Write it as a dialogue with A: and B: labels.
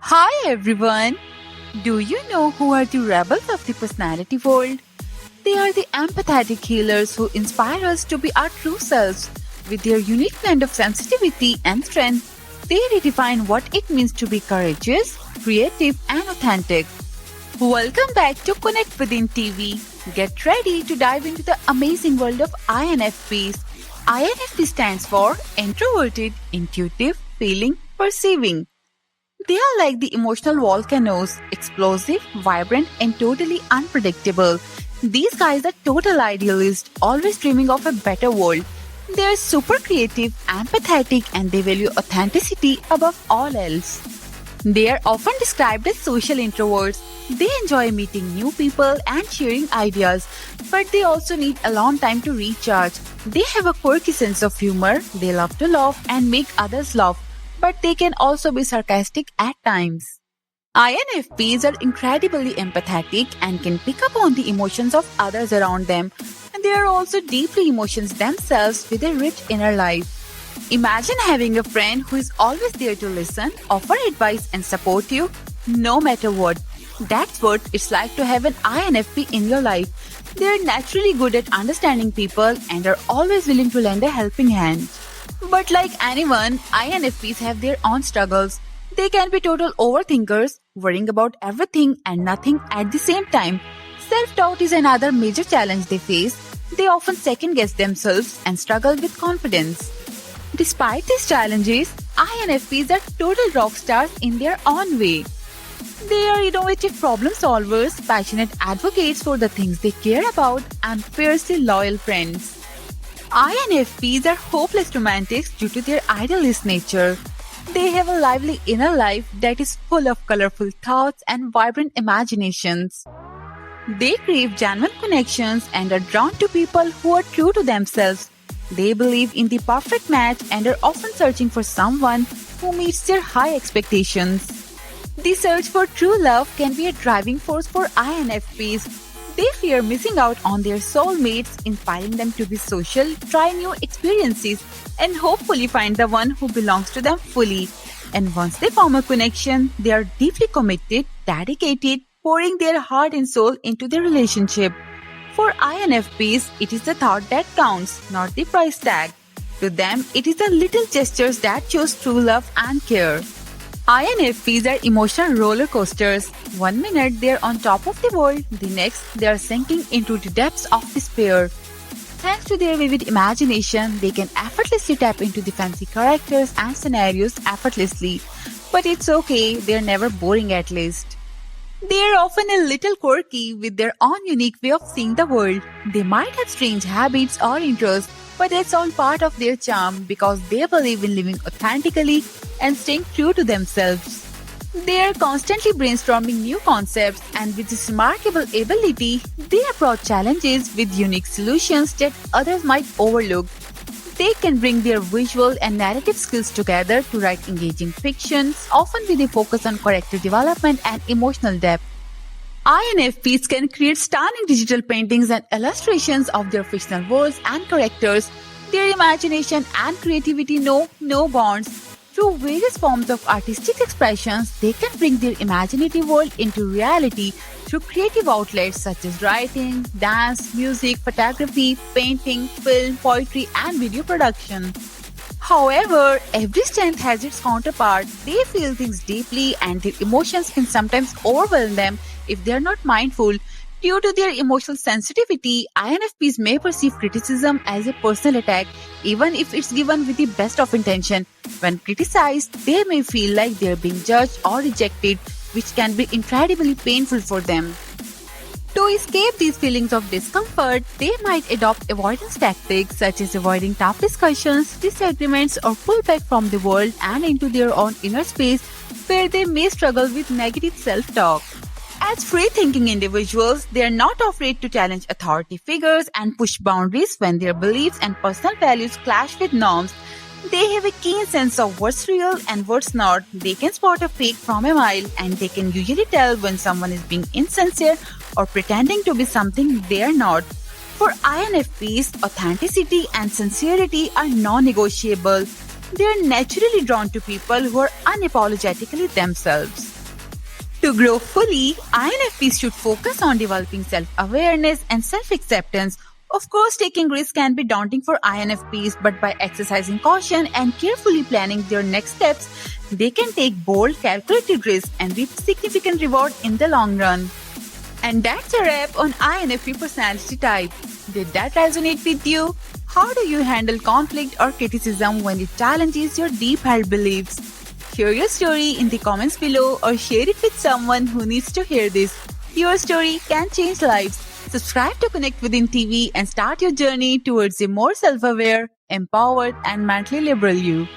A: Hi everyone! Do you know who are the rebels of the personality world? They are the empathetic healers who inspire us to be our true selves. With their unique blend of sensitivity and strength, they redefine what it means to be courageous, creative, and authentic. Welcome back to Connect Within TV. Get ready to dive into the amazing world of INFPs. INFP stands for Introverted, Intuitive, Feeling, Perceiving. They are like the emotional volcanoes, explosive, vibrant, and totally unpredictable. These guys are total idealists, always dreaming of a better world. They are super creative, empathetic, and they value authenticity above all else. They are often described as social introverts. They enjoy meeting new people and sharing ideas, but they also need alone time to recharge. They have a quirky sense of humor, they love to laugh and make others laugh, but they can also be sarcastic at times. INFPs are incredibly empathetic and can pick up on the emotions of others around them, and they are also deeply emotions themselves with a rich inner life. Imagine having a friend who is always there to listen, offer advice, and support you, no matter what. That's what it's like to have an INFP in your life. They are naturally good at understanding people and are always willing to lend a helping hand. But like anyone, INFPs have their own struggles. They can be total overthinkers, worrying about everything and nothing at the same time. Self-doubt is another major challenge they face. They often second-guess themselves and struggle with confidence. Despite these challenges, INFPs are total rock stars in their own way. They are innovative problem solvers, passionate advocates for the things they care about, and fiercely loyal friends. INFPs are hopeless romantics due to their idealist nature. They have a lively inner life that is full of colorful thoughts and vibrant imaginations. They crave genuine connections and are drawn to people who are true to themselves. They believe in the perfect match and are often searching for someone who meets their high expectations. The search for true love can be a driving force for INFPs. They fear missing out on their soulmates, inspiring them to be social, try new experiences, and hopefully find the one who belongs to them fully. And once they form a connection, they are deeply committed, dedicated, pouring their heart and soul into the relationship. For INFPs, it is the thought that counts, not the price tag. To them, it is the little gestures that shows true love and care. INFPs are emotional roller coasters. One minute they are on top of the world, the next they are sinking into the depths of despair. Thanks to their vivid imagination, they can effortlessly tap into the fancy characters and scenarios effortlessly. But it's okay, they are never boring at least. They are often a little quirky with their own unique way of seeing the world. They might have strange habits or interests, but it's all part of their charm because they believe in living authentically and staying true to themselves. They are constantly brainstorming new concepts, and with this remarkable ability, they approach challenges with unique solutions that others might overlook. They can bring their visual and narrative skills together to write engaging fictions, often with a focus on character development and emotional depth. INFPs can create stunning digital paintings and illustrations of their fictional worlds and characters. Their imagination and creativity know no bounds. Through various forms of artistic expressions, they can bring their imaginative world into reality through creative outlets such as writing, dance, music, photography, painting, film, poetry, and video production. However, every strength has its counterpart. They feel things deeply and their emotions can sometimes overwhelm them if they are not mindful. Due to their emotional sensitivity, INFPs may perceive criticism as a personal attack, even if it's given with the best of intention. When criticized, they may feel like they're being judged or rejected, which can be incredibly painful for them. To escape these feelings of discomfort, they might adopt avoidance tactics such as avoiding tough discussions, disagreements, or pull back from the world and into their own inner space where they may struggle with negative self-talk. As free-thinking individuals, they are not afraid to challenge authority figures and push boundaries when their beliefs and personal values clash with norms. They have a keen sense of what's real and what's not. They can spot a fake from a mile, and they can usually tell when someone is being insincere or pretending to be something they are not. For INFPs, authenticity and sincerity are non-negotiable. They are naturally drawn to people who are unapologetically themselves. To grow fully, INFPs should focus on developing self-awareness and self-acceptance. Of course, taking risks can be daunting for INFPs, but by exercising caution and carefully planning their next steps, they can take bold, calculated risks and reap significant reward in the long run. And that's a wrap on INFP personality type. Did that resonate with you? How do you handle conflict or criticism when it challenges your deep-held beliefs? Share your story in the comments below or share it with someone who needs to hear this. Your story can change lives. Subscribe to Connect Within TV and start your journey towards a more self-aware, empowered, and mentally liberal you.